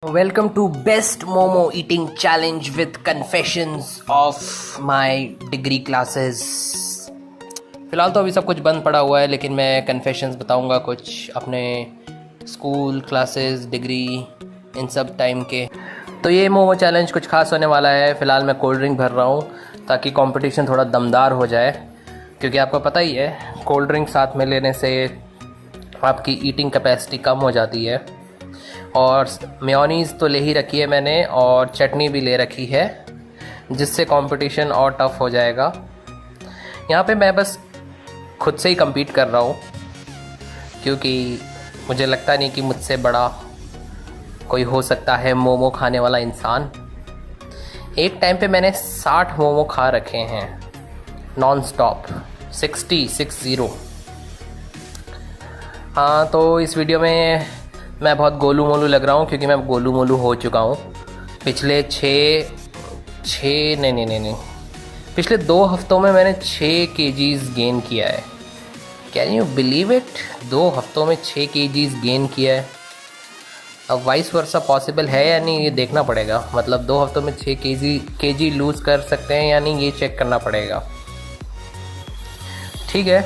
Welcome to Best Momo Eating Challenge with confessions of my degree classes। फ़िलहाल तो अभी सब कुछ बंद पड़ा हुआ है, लेकिन मैं कन्फेशंस बताऊंगा कुछ अपने स्कूल क्लासेस डिग्री इन सब टाइम के। तो ये मोमो चैलेंज कुछ खास होने वाला है। फ़िलहाल मैं कोल्ड ड्रिंक भर रहा हूँ ताकि कंपटीशन थोड़ा दमदार हो जाए, क्योंकि आपको पता ही है कोल्ड ड्रिंक साथ में लेने से आपकी ईटिंग कैपेसिटी कम हो जाती है। और मेयोनीज़ तो ले ही रखी है मैंने, और चटनी भी ले रखी है, जिससे कंपटीशन और टफ हो जाएगा। यहाँ पे मैं बस खुद से ही compete कर रहा हूँ, क्योंकि मुझे लगता नहीं कि मुझसे बड़ा कोई हो सकता है मोमो खाने वाला इंसान। एक टाइम पे मैंने 60 मोमो खा रखे हैं नॉन स्टॉप, 60। हाँ, तो इस वीडियो में मैं बहुत गोलू मोलू लग रहा हूँ, क्योंकि मैं गोलू मोलू हो चुका हूँ। पिछले पिछले 2 हफ्तों में मैंने 6 केजीज़ गेन किया है। Can you believe it? 2 हफ्तों में 6 केजीज़ गेन किया है। अब वाइस वर्सा पॉसिबल है या नहीं, ये देखना पड़ेगा। मतलब 2 हफ्तों में 6 केजी लूज़ कर सकते हैं या नहीं, ये चेक करना पड़ेगा। ठीक है,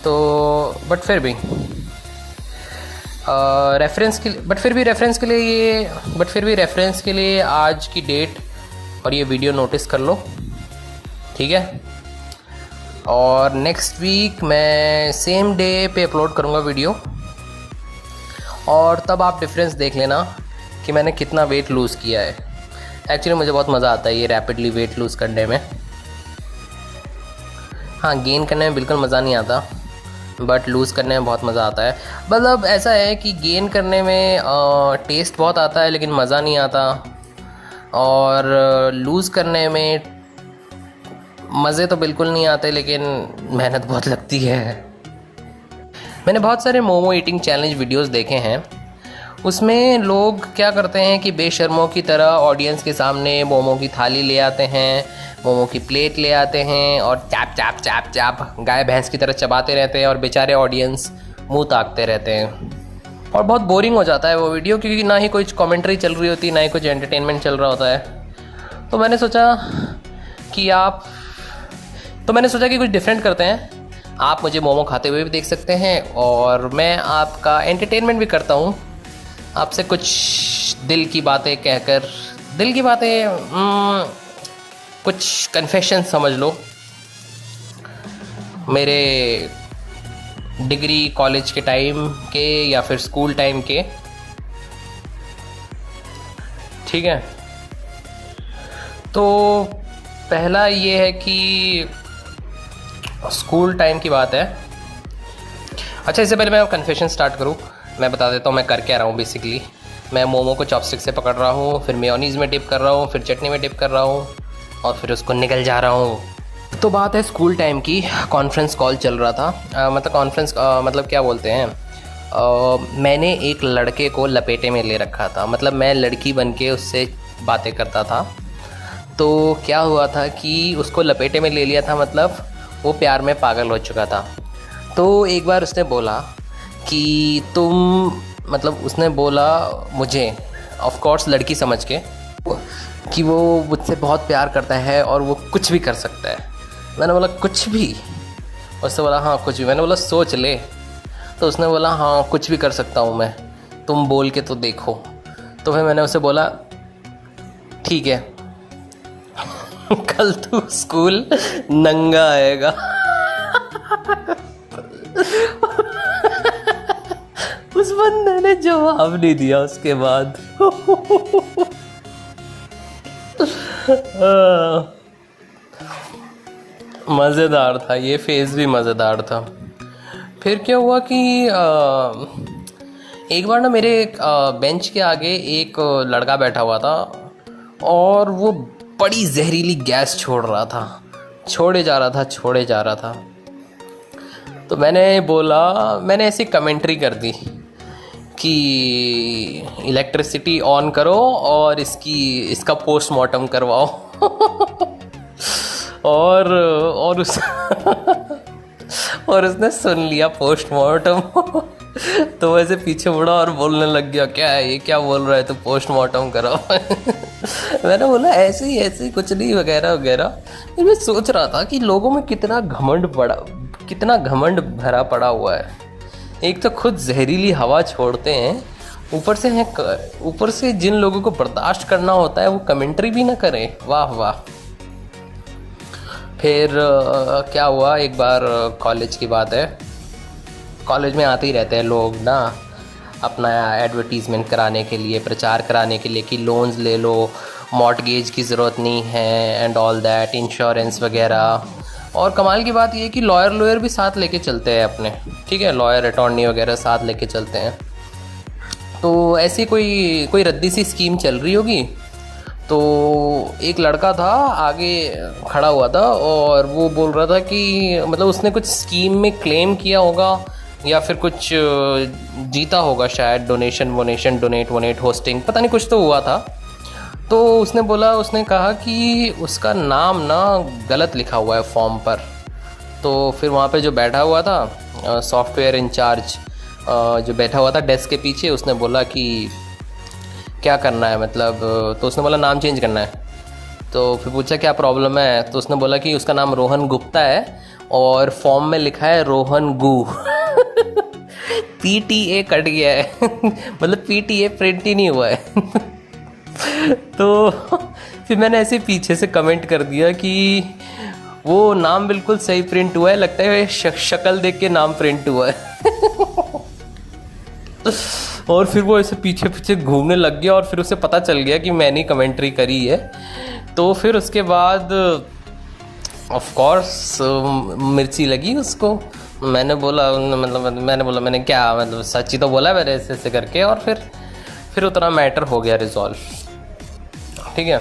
तो बट फिर भी रेफरेंस के लिए आज की डेट और ये वीडियो नोटिस कर लो, ठीक है। और नेक्स्ट वीक मैं सेम डे पे अपलोड करूँगा वीडियो, और तब आप डिफरेंस देख लेना कि मैंने कितना वेट लूज़ किया है। एक्चुअली मुझे बहुत मज़ा आता है ये रैपिडली वेट लूज़ करने में। हाँ, गेन करने में बिल्कुल मज़ा नहीं आता, बट लूज़ करने में बहुत मज़ा आता है। मतलब ऐसा है कि गेन करने में टेस्ट बहुत आता है, लेकिन मज़ा नहीं आता, और लूज़ करने में मज़े तो बिल्कुल नहीं आते, लेकिन मेहनत बहुत लगती है। मैंने बहुत सारे मोमो ईटिंग चैलेंज वीडियोस देखे हैं। उसमें लोग क्या करते हैं कि बेशर्मों की तरह ऑडियंस के सामने मोमो की थाली ले आते हैं, मोमो की प्लेट ले आते हैं, और चैप चैप चैप चैप गाय भैंस की तरह चबाते रहते हैं, और बेचारे ऑडियंस मुंह ताकते रहते हैं। और बहुत बोरिंग हो जाता है वो वीडियो, क्योंकि ना ही कोई कमेंट्री चल रही होती, ना ही कुछ एंटरटेनमेंट चल रहा होता है। तो मैंने सोचा कि कुछ डिफरेंट करते हैं। आप मुझे मोमो खाते हुए भी देख सकते हैं, और मैं आपका एंटरटेनमेंट भी करता हूँ, आपसे कुछ दिल की बातें कहकर, कुछ कन्फेशन समझ लो मेरे डिग्री कॉलेज के टाइम के या फिर स्कूल टाइम के, ठीक है। तो पहला ये है कि स्कूल टाइम की बात है। अच्छा, इससे पहले मैं कन्फेशन स्टार्ट करूँ, मैं बता देता हूँ मैं कर क्या रहा हूँ। बेसिकली मैं मोमो को चॉपस्टिक से पकड़ रहा हूँ, फिर मेयोनीज़ में डिप कर रहा हूँ, फिर चटनी में डिप कर रहा हूँ, और फिर उसको निगल जा रहा हूँ। तो बात है स्कूल टाइम की। कॉन्फ्रेंस कॉल चल रहा था, मतलब क्या बोलते हैं, मैंने एक लड़के को लपेटे में ले रखा था। मतलब मैं लड़की बन के उससे बातें करता था। तो क्या हुआ था कि उसको लपेटे में ले लिया था, मतलब वो प्यार में पागल हो चुका था। तो एक बार उसने बोला कि उसने बोला मुझे, ऑफ कोर्स लड़की समझ के, कि वो मुझसे बहुत प्यार करता है और वो कुछ भी कर सकता है। मैंने बोला कुछ भी? उसने बोला हाँ कुछ भी। मैंने बोला सोच ले। तो उसने बोला हाँ कुछ भी कर सकता हूँ मैं, तुम बोल के तो देखो। तो फिर मैंने उसे बोला ठीक है, कल तू स्कूल नंगा आएगा। उस बंदे ने जवाब नहीं दिया उसके बाद। मज़ेदार था ये फेज़ भी, मज़ेदार था। फिर क्या हुआ कि एक बार ना मेरे बेंच के आगे एक लड़का बैठा हुआ था, और वो बड़ी जहरीली गैस छोड़े जा रहा था। तो मैंने ऐसी कमेंट्री कर दी कि इलेक्ट्रिसिटी ऑन करो और इसका पोस्टमार्टम करवाओ। और उसने सुन लिया पोस्टमार्टम। तो वैसे पीछे मुड़ा और बोलने लग गया, क्या है ये, क्या बोल रहा है तो पोस्टमार्टम कराओ। मैंने बोला ऐसे ही कुछ नहीं वगैरह वगैरह। फिर मैं सोच रहा था कि लोगों में कितना घमंड भरा पड़ा हुआ है। एक तो खुद जहरीली हवा छोड़ते हैं, ऊपर से जिन लोगों को बर्दाश्त करना होता है वो कमेंट्री भी ना करें। वाह वाह। फिर क्या हुआ, एक बार कॉलेज की बात है, कॉलेज में आते ही रहते हैं लोग ना अपना एडवर्टीज़मेंट कराने के लिए, प्रचार कराने के लिए कि लोन्स ले लो, मॉर्टगेज की ज़रूरत नहीं है एंड ऑल दैट, इंश्योरेंस वगैरह। और कमाल की बात ये है कि लॉयर भी साथ लेके चलते हैं अपने, ठीक है, लॉयर अटॉर्नी वगैरह साथ लेके चलते हैं। तो ऐसी कोई रद्दी सी स्कीम चल रही होगी, तो एक लड़का था आगे खड़ा हुआ था और वो बोल रहा था कि मतलब उसने कुछ स्कीम में क्लेम किया होगा या फिर कुछ जीता होगा शायद, डोनेट होस्टिंग, पता नहीं कुछ तो हुआ था। तो उसने कहा कि उसका नाम ना गलत लिखा हुआ है फॉर्म पर। तो फिर वहाँ पे जो बैठा हुआ था सॉफ्टवेयर इंचार्ज जो बैठा हुआ था डेस्क के पीछे, उसने बोला कि क्या करना है मतलब, तो उसने बोला नाम चेंज करना है। तो फिर पूछा क्या प्रॉब्लम है, तो उसने बोला कि उसका नाम रोहन गुप्ता है और फॉर्म में लिखा है रोहन गू। PTA कट गया है। मतलब PTA प्रिंट ही नहीं हुआ है। तो फिर मैंने ऐसे पीछे से कमेंट कर दिया कि वो नाम बिल्कुल सही प्रिंट हुआ है, लगता है शक्ल देख के नाम प्रिंट हुआ है। और फिर वो ऐसे पीछे पीछे घूमने लग गया और फिर उसे पता चल गया कि मैंने कमेंट्री करी है। तो फिर उसके बाद ऑफ कोर्स मिर्ची लगी उसको। मैंने बोला मैंने क्या मतलब सच ही तो बोला मैंने ऐसे करके। और फिर उतना मैटर हो गया रिजॉल्व, ठीक है।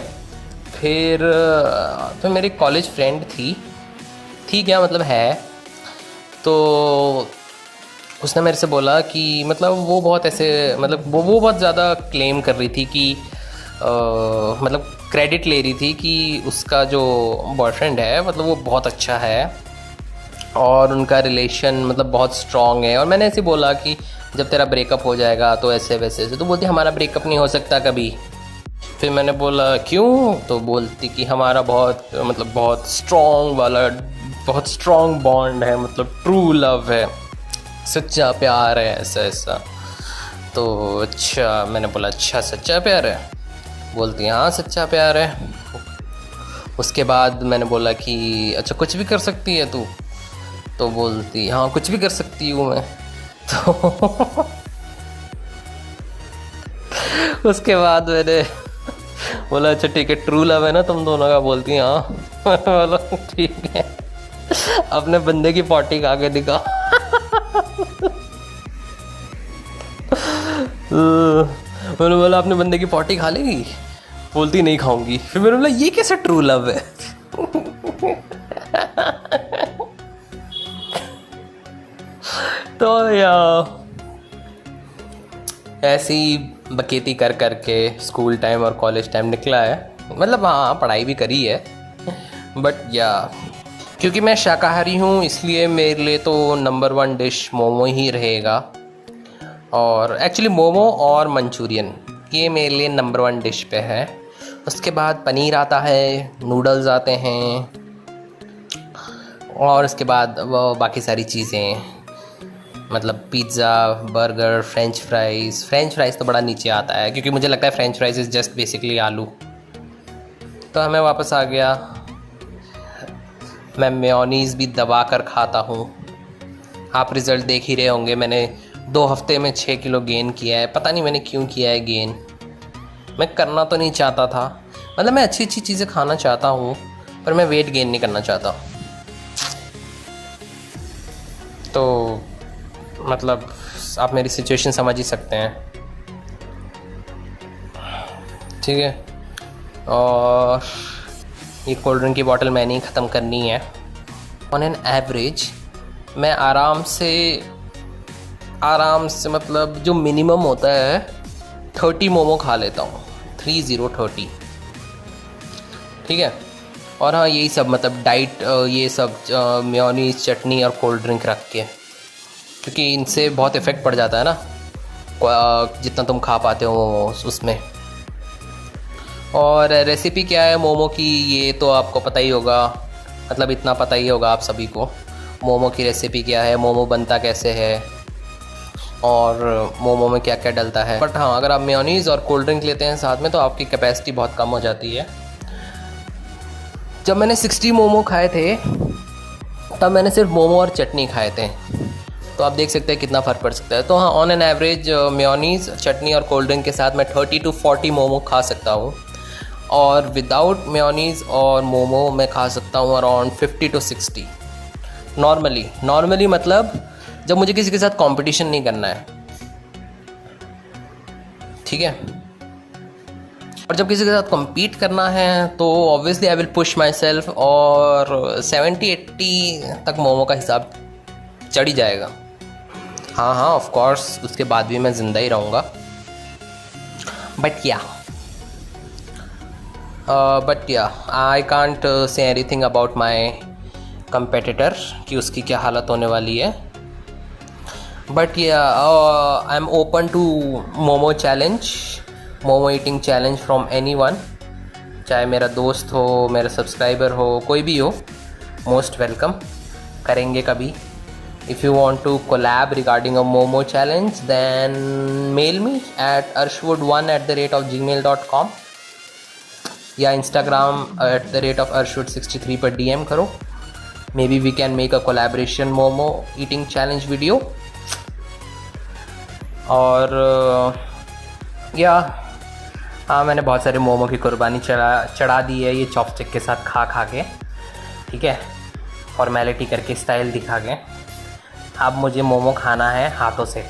फिर मेरी कॉलेज फ्रेंड थी क्या मतलब है, तो उसने मेरे से बोला कि मतलब वो बहुत ऐसे मतलब वो बहुत ज़्यादा क्लेम कर रही थी कि मतलब क्रेडिट ले रही थी कि उसका जो बॉयफ्रेंड है मतलब वो बहुत अच्छा है और उनका रिलेशन मतलब बहुत स्ट्रॉन्ग है। और मैंने ऐसे बोला कि जब तेरा ब्रेकअप हो जाएगा तो ऐसे वैसे तो बोलती हमारा ब्रेकअप नहीं हो सकता कभी। फिर मैंने बोला क्यों, तो बोलती कि हमारा बहुत स्ट्रॉन्ग बॉन्ड है, मतलब ट्रू लव है, सच्चा प्यार है, ऐसा। तो अच्छा, मैंने बोला अच्छा सच्चा प्यार है, बोलती हाँ सच्चा प्यार है। उसके बाद मैंने बोला कि अच्छा कुछ भी कर सकती है तू, तो बोलती हाँ कुछ भी कर सकती हूँ मैं। तो उसके बाद मैंने बोला अच्छा ठीक है, ट्रू लव है ना तुम दोनों का, बोलती हाँ। बोला ठीक है, अपने बंदे की पॉटी खा के दिखा। मैंने बोला अपने बंदे की पॉटी खा लेगी, बोलती नहीं खाऊंगी। फिर मैंने बोला ये कैसा ट्रू लव है। तो यार ऐसी बकेती कर करके स्कूल टाइम और कॉलेज टाइम निकला है। मतलब हाँ पढ़ाई भी करी है, बट या क्योंकि मैं शाकाहारी हूँ इसलिए मेरे लिए तो नंबर 1 डिश मोमो ही रहेगा। और एक्चुअली मोमो और मंचूरियन ये मेरे लिए नंबर 1 डिश पे है। उसके बाद पनीर आता है, नूडल्स आते हैं और उसके बाद वो बाकी सारी चीज़ें मतलब पिज़्ज़ा, बर्गर, फ्रेंच फ्राइज़ तो बड़ा नीचे आता है क्योंकि मुझे लगता है French fries is just basically आलू। तो हमें वापस आ गया, मैं मेयोनीज़ भी दबा कर खाता हूँ। आप रिज़ल्ट देख ही रहे होंगे, मैंने 2 हफ्ते में 6 किलो गेन किया है। पता नहीं मैंने क्यों किया है गेन, मैं करना तो नहीं चाहता था, मतलब मैं अच्छी चीज़ें खाना चाहता हूँ पर मैं वेट गेन नहीं करना चाहता। तो मतलब आप मेरी सिचुएशन समझ ही सकते हैं, ठीक है। और ये कोल्ड ड्रिंक की बॉटल मैंने ही ख़त्म करनी है। ऑन एन एवरेज मैं आराम से मतलब जो मिनिमम होता है 30 मोमो खा लेता हूँ, 30, ठीक है। और हाँ यही सब मतलब डाइट ये सब मेयोनीज, चटनी और कोल्ड ड्रिंक रख के। क्योंकि इनसे बहुत इफ़ेक्ट पड़ जाता है ना जितना तुम खा पाते हो उसमें। और रेसिपी क्या है मोमो की ये तो आपको पता ही होगा, मतलब इतना पता ही होगा आप सभी को मोमो की रेसिपी क्या है, मोमो बनता कैसे है और मोमो में क्या क्या डलता है। बट हाँ, अगर आप मेयोनीज़ और कोल्ड ड्रिंक लेते हैं साथ में तो आपकी कैपेसिटी बहुत कम हो जाती है। जब मैंने 60 मोमो खाए थे तब मैंने सिर्फ मोमो और चटनी खाए थे, तो आप देख सकते हैं कितना फ़र्क पड़ सकता है। तो हाँ, ऑन एन एवरेज मेयोनीज़, चटनी और कोल्ड ड्रिंक के साथ मैं 30 to 40 मोमो खा सकता हूँ, और विदाउट मेयोनीज़ और मोमो मैं खा सकता हूँ अराउंड 50 to 60 नॉर्मली मतलब जब मुझे किसी के साथ कंपटीशन नहीं करना है, ठीक है। और जब किसी के साथ compete करना है तो obviously I will push my self, और 70-80 तक मोमो का हिसाब चढ़ ही जाएगा। हाँ ऑफ कोर्स उसके बाद भी मैं ज़िंदा ही रहूँगा, but yeah I can't say anything about my competitor कि उसकी क्या हालत होने वाली है। But yeah I am open to momo challenge, momo eating challenge from anyone, चाहे मेरा दोस्त हो, मेरा सब्सक्राइबर हो, कोई भी हो, मोस्ट वेलकम। करेंगे कभी। If you want to collab regarding a momo challenge, then mail me at arshwood1@gmail.com या Instagram @arshwood63 पर DM करो। Maybe we can make a collaboration momo eating challenge video। और हाँ, मैंने बहुत सारे मोमो की कुर्बानी चढ़ा दी है ये चॉपस्टिक के साथ खा के, ठीक है, फॉर्मेलिटी करके, स्टाइल दिखा के। अब मुझे मोमो खाना है हाथों से,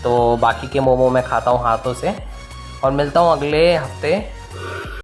तो बाकी के मोमो मैं खाता हूँ हाथों से। और मिलता हूँ अगले हफ्ते